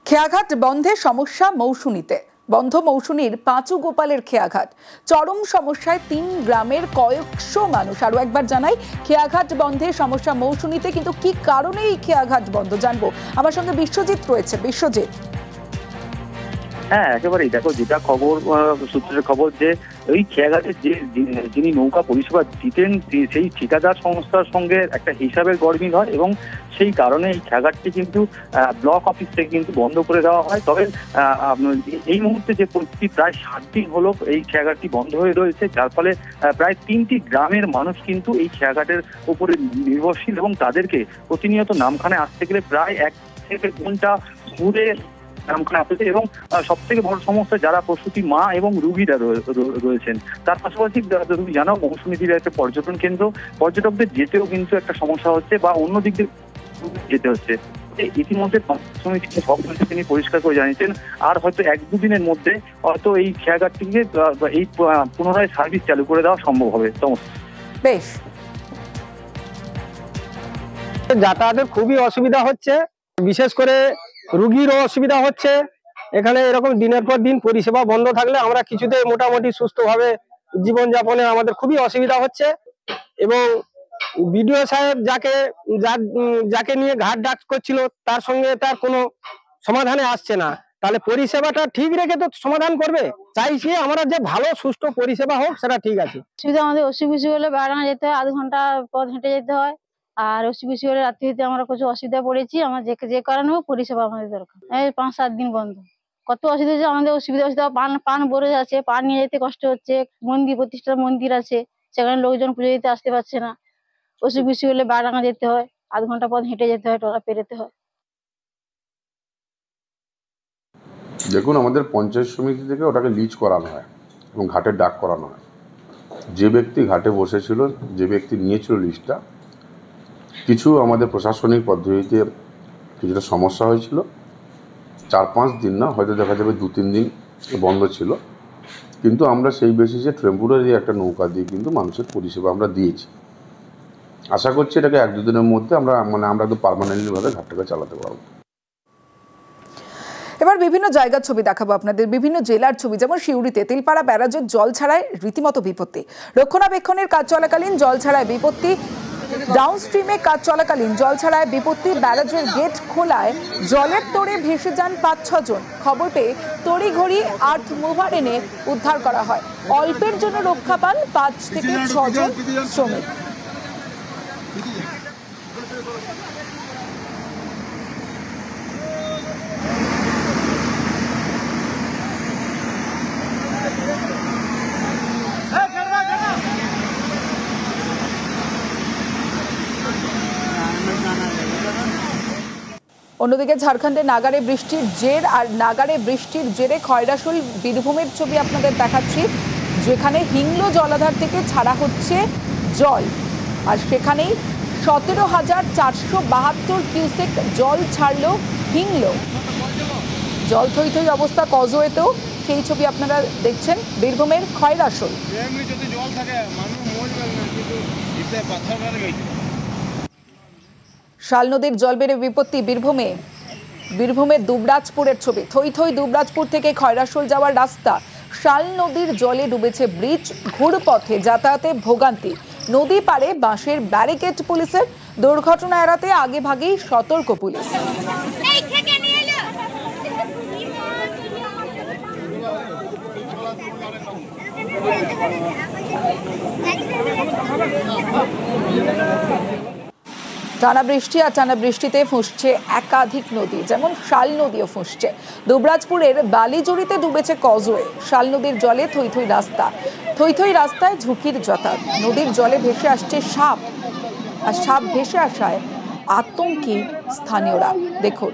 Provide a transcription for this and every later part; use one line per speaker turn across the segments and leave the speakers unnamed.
খেয়াঘাট বন্ধে সমস্যা মৌসুমীতে। বন্ধ মৌসুমীর পাঁচু গোপালের খেয়াঘাট, চরম সমস্যায় 3 গ্রামের কয়েকশো মানুষ। আরো একবার জানাই, খেয়াঘাট বন্ধে সমস্যা মৌসুমীতে, কিন্তু কি কারণে এই খেয়াঘাট বন্ধ জানবো। আমার সঙ্গে বিশ্বজিৎ রয়েছে। বিশ্বজিৎ।
হ্যাঁ, একেবারেই। দেখো, যেটা খবর, সূত্রের খবর যে ওই খেয়াঘাটের যিনি নৌকা পরিষেবা দিতেন সেই ঠিকাদার সংস্থার সঙ্গে একটা হিসাবের গড়মিল হয় এবং সেই কারণে এই খেয়াঘাটটি কিন্তু ব্লক অফিস থেকে কিন্তু বন্ধ করে দেওয়া হয়। তবে এই মুহূর্তে যে পরিস্থিতি, প্রায় 7 দিন হলো এই খেয়াঘাটটি বন্ধ হয়ে রয়েছে, যার ফলে প্রায় 3টি গ্রামের মানুষ কিন্তু এই খেয়াঘাটের উপরে নির্ভরশীল এবং তাদেরকে প্রতিনিয়ত নামখানায় আসতে গেলে প্রায় 1 থেকে 2 ঘন্টা ঘুরে নামখানা আসতে। এবং সব থেকে বড় সমস্যা যারা প্রসূতি মা এবং রুগীরা রয়েছেন। তার পাশাপাশি তুমি জানো, মৌসুমী দ্বীপের একটা পর্যটন কেন্দ্র, পর্যটকদের যেতেও কিন্তু একটা সমস্যা হচ্ছে বা অন্য দিক দিয়ে যেতে হচ্ছে। ইতিমধ্যে তিনি পরিষ্কার করে জানিয়েছেন আর হয়তো 1-2 দিনের মধ্যে হয়তো এই খেয়াঘাটটিকে এই পুনরায় সার্ভিস চালু করে দেওয়া সম্ভব হবে।
বেশ,
যাতায়াতের খুবই অসুবিধা হচ্ছে, বিশেষ করে রুগীরও অসুবিধা হচ্ছে। এখানে এরকম দিনের পর দিন পরিষেবা বন্ধ থাকলে আমরা কিছুতে মোটামুটি সুস্থভাবে জীবনযাপনে আমাদের খুবই অসুবিধা হচ্ছে। এবং বিডিও সাহেব যাকে নিয়ে ঘাট ডাক করছিল, তার সঙ্গে তার কোনো সমাধানে আসছে না। তাহলে পরিষেবাটা ঠিক রেখে তো সমাধান করবে। চাইছি আমরা যে ভালো সুষ্ঠু পরিষেবা হোক, সেটা ঠিক আছে।
অসুবিধা আমাদের অসুবিধা হলে বাড়ানো যেতে হয়, 1/2 ঘন্টা পথ হেঁটে যেতে হয়। আর অসুবিধা হলে রাত্রিতে আমরা কিছু অসুবিধা পড়েছি। আমার যে কারণে হোক পরিষেবা আমাদের দরকার। এই 5-7 দিন বন্ধ, কত অসুবিধা হচ্ছে আমাদের। অসুবিধা পান বড় যাচ্ছে, পান নিয়ে যেতে কষ্ট হচ্ছে। প্রতিষ্ঠা মন্দির আছে, সেখানে লোকজন পুজো দিতে আসতে পারছে না। অসুবিধা হলে বাড়ানো যেতে হয়, 1/2 ঘন্টা পথ হেঁটে যেতে হয়, টোলা পেরোতে হয়।
দেখুন, আমাদের পঞ্চায়েত সমিতি থেকে ওটাকে লিজ করানো হয় এবং ঘাটের ডাক করানো হয়। যে ব্যক্তি ঘাটে বসেছিল, যে ব্যক্তি নিয়েছিল লিজটা, কিছু আমাদের প্রশাসনিক পদ্ধতিতে কিছুটা সমস্যা হয়েছিল। 4-5 দিন না, হয়তো দেখা যাবে 2-3 দিন বন্ধ ছিল, কিন্তু আমরা সেই বেসিসে টেম্পোরারি একটা নৌকা দিয়ে কিন্তু মানুষের পরিষেবা আমরা দিয়েছি। আশা করছি এটাকে 1-2 দিনের মধ্যে আমরা একদম পার্মানেন্টলিভাবে ঘাটটাকে চালাতে পারবো।
এবার বিভিন্ন জায়গার ছবি দেখাবো আপনাদের, বিভিন্ন জেলার ছবি। যেমন সিউড়িতে তিলপাড়া ব্যারাজের জল ছাড়ায় রীতিমতো বিপত্তি। রক্ষণাবেক্ষণের কাজ চলাকালীন জল ছাড়ায় বিপত্তি। ডাউনস্ট্রিমে কাজ চলাকালীন জল ছাড়ায় বিপত্তি। ব্যারাজের গেট খোলায় জলের তোড়ে ভেসে যান 5-6 জন। খবর পেয়ে তড়িঘড়ি আর্থ মুভার এনে উদ্ধার করা হয়। অল্পের জন্য রক্ষা পান 5 থেকে 6 জন শ্রমিক। অন্যদিকে ঝাড়খণ্ডে নাগারে বৃষ্টির জেরে খয়রাশুল বীরভূমের ছবি আপনাদের দেখাচ্ছি, যেখানে হিংলো জলাধার থেকে ছাড়া হচ্ছে জল। আর সেখানেই 17,472 কিউসেক জল ছাড়লো হিংলো। জল থই থই অবস্থা কজওয়েতেও, সেই ছবি আপনারা দেখছেন বীরভূমের খয়রাশুল। শাল নদীর জল বেড়ে বিপত্তি বীরভূমের দুবরাজপুরের ছবি। থই থই দুবরাজপুর থেকে খয়রাশুল যাওয়ার রাস্তা। শাল নদীর জলে ডুবেছে ব্রিজ, ঘুরপথে যাতায়াতে ভোগান্তি। নদী পারে বাঁশের ব্যারিকেড পুলিশের। দুর্ঘটনা এড়াতে আগে ভাগেই সতর্ক পুলিশ। টানা বৃষ্টি আর টানা বৃষ্টিতে ফুঁসছে একাধিক নদী, যেমন শাল নদীও ফুঁসছে। দুবরাজপুরের বালিজুড়িতে ডুবেছে কজওয়ে। শাল নদীর জলে থই থই রাস্তা, থই থই রাস্তায় ঝুঁকির যাতায়াত। নদীর জলে ভেসে আসছে সাপ, আর সাপ ভেসে আসায় আতঙ্কে স্থানীয়রা। দেখুন,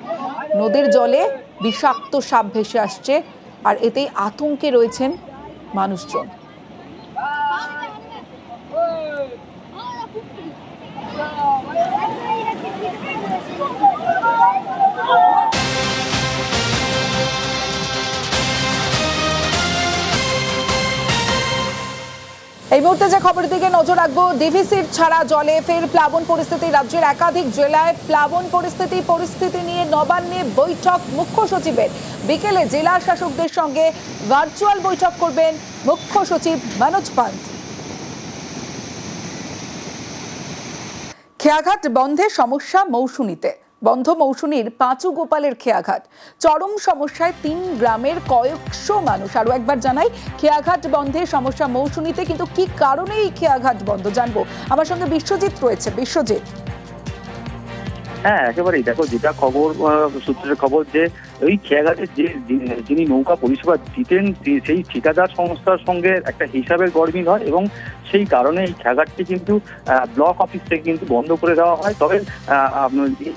নদীর জলে বিষাক্ত সাপ ভেসে আসছে, আর এতেই আতঙ্কে রয়েছেন মানুষজন। এই এই মুহূর্তে যে খবরের দিকে নজর রাখবো, ডিভিসির ছাড়া জলে ফের প্লাবন পরিস্থিতি। রাজ্যের একাধিক জেলায় প্লাবন পরিস্থিতি নিয়ে নবান্নে বৈঠক মুখ্য সচিবের। বিকেলে জেলা শাসকদের সঙ্গে ভার্চুয়াল বৈঠক করবেন মুখ্য সচিব মনোজ পান্ত। খেয়াঘাট বন্ধের সমস্যা মৌসুমীতে। বন্ধ মৌসুমীর পাঁচু গোপালের খেয়াঘাট চরম সমস্যায় 3 গ্রামের কয়েকশো মানুষ। আরো একবার জানাই, খেয়াঘাট বন্ধের সমস্যা মৌসুমীতে, কিন্তু কি কারণে এই খেয়াঘাট বন্ধ জানবো। আমার সঙ্গে বিশ্বজিৎ রয়েছে। বিশ্বজিৎ।
হ্যাঁ, একেবারেই দেখো, যেটা খবর সূত্রের খবর যে ওই খেয়াঘাটের যিনি নৌকা পরিষেবা দিতেন সেই ঠিকাদার সংস্থার সঙ্গে একটা হিসাবের গড়মিল হয় এবং সেই কারণে এই খেয়াঘাটটি কিন্তু ব্লক অফিস থেকে কিন্তু বন্ধ করে দেওয়া হয়। তবে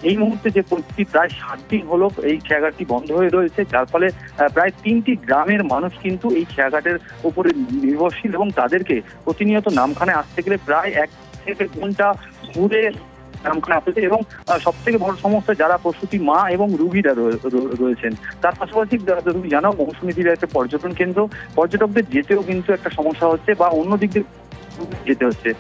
এই মুহূর্তে যে পরিস্থিতি, প্রায় 7 দিন হলো এই খেয়াঘাটটি বন্ধ হয়ে রয়েছে, যার ফলে প্রায় 3টি গ্রামের মানুষ কিন্তু এই খেয়াঘাটের উপরে নির্ভরশীল এবং তাদেরকে প্রতিনিয়ত নামখানে আসতে গেলে প্রায় 1 থেকে 1 ঘন্টা ঘুরে নামখানে আসতে, এবং সব থেকে বড় সমস্যা যারা প্রসূতি মা এবং রোগীরা রয়েছেন। তার পাশাপাশি তুমি জানো, মৌসুমী দ্বীপের একটা পর্যটন কেন্দ্র, পর্যটকদের যেতেও কিন্তু একটা সমস্যা হচ্ছে বা অন্য দিক দিয়ে যেতে হচ্ছে।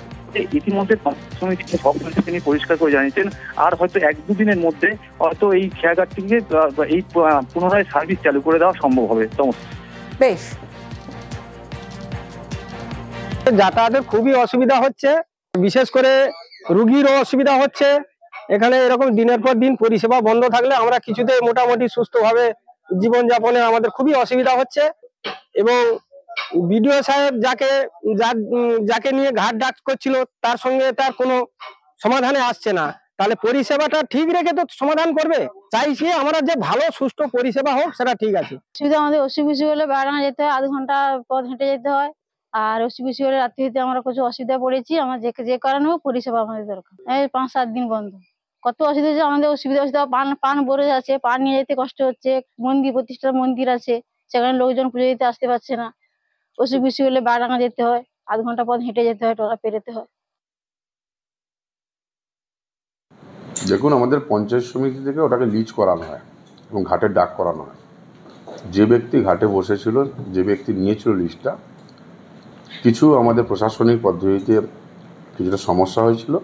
ইতিমধ্যে সমিতি সব তিনি পরিষ্কার করে জানিয়েছেন, আর হয়তো 1-2 দিনের মধ্যে হয়তো এই খেয়াঘাটটিকে এই পুনরায় সার্ভিস চালু করে দেওয়া সম্ভব হবে।
বেশ,
যাতায়াতের খুবই অসুবিধা হচ্ছে, বিশেষ করে রুগীরও অসুবিধা হচ্ছে। এখানে এরকম দিনের পর দিন পরিষেবা বন্ধ থাকলে আমরা কিছুতে মোটামুটি সুস্থভাবে জীবনযাপনে আমাদের খুবই অসুবিধা হচ্ছে। এবং বিডিও সাহেব যাকে নিয়ে ঘাট ডাক করছিল, তার সঙ্গে তার কোনো সমাধানে আসছে না। তাহলে পরিষেবাটা ঠিক রেখে তো সমাধান করবে। চাইছি আমরা যে ভালো সুষ্ঠু পরিষেবা হোক, সেটা ঠিক আছে।
শুধু আমাদের অসুবিধা হলে বারানা যেতে হয়, 2 ঘন্টা পথ হেঁটে যেতে হয়। আর অসুবিধা হলে রাত্রিতে আমরা কিছু অসুবিধা পড়েছি। আমার যে কারণে হোক পরিষেবা আমাদের দরকার। এই 5-7 দিন বন্ধ, কত অসুবিধা হচ্ছে আমাদের। অসুবিধা পান বড়ে যাচ্ছে, পান নিয়ে যেতে কষ্ট হচ্ছে। প্রতিষ্ঠান মন্দির আছে, সেখানে লোকজন পুজো দিতে আসতে পারছে না। অসুবিধা হলে বারানা যেতে হয়, 2 ঘন্টা পথ হেঁটে যেতে হয়, টলা পেরোতে হয়।
দেখুন, আমাদের পঞ্চায়েত সমিতি থেকে ওটাকে লিজ করানো হয় এবং ঘাটের ডাক করানো হয়। যে ব্যক্তি ঘাটে বসেছিল, যে ব্যক্তি নিয়েছিল লিজটা, কিছু আমাদের প্রশাসনিক পদ্ধতিতে কিছুটা সমস্যা হয়েছিল।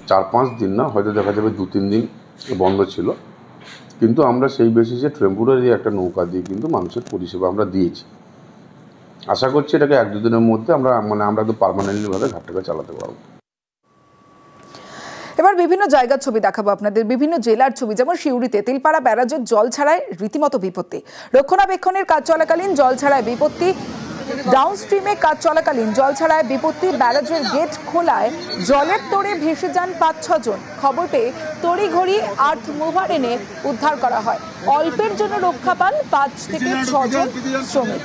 4-5 দিন না, হয়তো দেখা যাবে 2-3 দিন বন্ধ ছিল, কিন্তু আমরা সেই বেসিসে টেম্পোরারি একটা নৌকা দিয়ে কিন্তু মানুষের পরিষেবা আমরা দিয়েছি। আশা করছি এটাকে 1-2 দিনের মধ্যে আমরা তো পার্মানেন্টলিভাবে ঘাটটাকে চালাতে পারবো।
এবার বিভিন্ন জায়গার ছবি দেখাবো আপনাদের, বিভিন্ন জেলার ছবি। যেমন সিউড়িতে তিলপাড়া ব্যারাজের জল ছাড়ায় রীতিমতো বিপত্তি। রক্ষণাবেক্ষণের কাজ চলাকালীন জল ছাড়ায় বিপত্তি। ডাউনস্ট্রিমে কাজ চলাকালীন জল ছাড়ায় বিপত্তি। ব্যারাজের গেট খোলায় জলের তোড়ে ভেসে যান 5-6 জন। খবর পেয়ে তড়িঘড়ি আর্থ মুভার এনে উদ্ধার করা হয়। অল্পের জন্য রক্ষা পান 5 থেকে 6 জন শ্রমিক।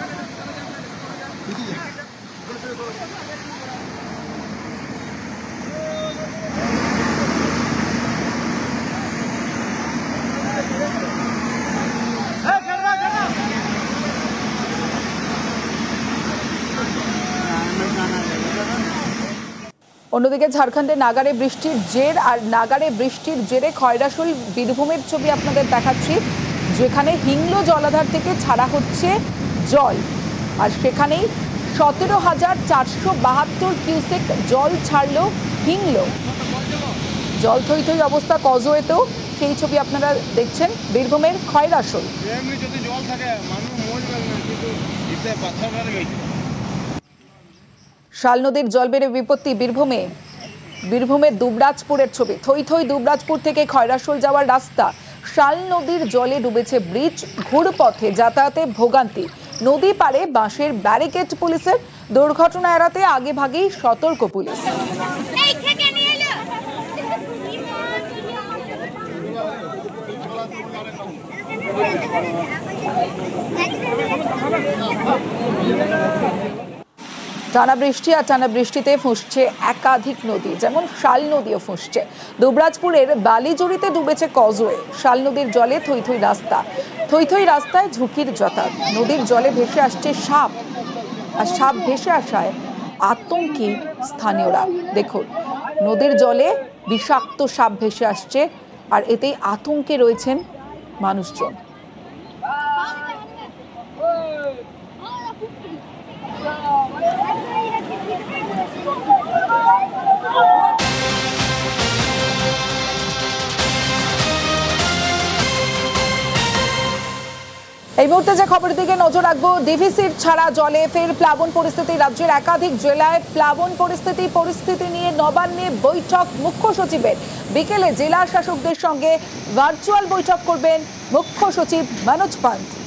অন্যদিকে ঝাড়খণ্ডে নাগারে বৃষ্টির জেরে খয়রাশুল বীরভূমের ছবি আপনাদের দেখাচ্ছি, যেখানে হিংলো জলাধার থেকে ছাড়া হচ্ছে জল। আর সেখানেই 17,472 কিউসেক জল ছাড়ল হিংলো। জল থই থই অবস্থা কজওয়েতেও, সেই ছবি আপনারা দেখছেন বীরভূমের খয়রাশুল। শাল নদীর জল বেড়ে বিপত্তি বীরভূমের দুবরাজপুরের ছবি। থই থই দুবরাজপুর থেকে খয়রাশুল যাওয়ার রাস্তা। শাল নদীর জলে ডুবেছে ব্রিজ, ঘুরপথে যাতায়াতে ভোগান্তি। নদী পারে বাঁশের ব্যারিকেড পুলিশের। দুর্ঘটনা এড়াতে আগে ভাগেই সতর্ক পুলিশ। টানা বৃষ্টি আর টানা বৃষ্টিতে ফুঁসছে একাধিক নদী, যেমন শাল নদীও ফুঁসছে। দুবরাজপুরের বালিজুড়িতে ডুবেছে কজওয়ে। শাল নদীর জলে থই থই রাস্তায় ঝুঁকির যাতায়াত। নদীর জলে ভেসে আসছে সাপ, আর সাপ ভেসে আসায় আতঙ্কে স্থানীয়রা। দেখুন, নদীর জলে বিষাক্ত সাপ ভেসে আসছে, আর এতেই আতঙ্কে রয়েছেন মানুষজন। এই মুহূর্তে যে খবরের দিকে নজর রাখবো, ডিভিসির ছাড়া জলে ফের প্লাবন পরিস্থিতি। রাজ্যের একাধিক জেলায় প্লাবন পরিস্থিতি নিয়ে নবান্নে বৈঠক মুখ্য সচিবের। বিকেলে জেলা শাসকদের সঙ্গে ভার্চুয়াল বৈঠক করবেন মুখ্য সচিব মনোজ পান্ত।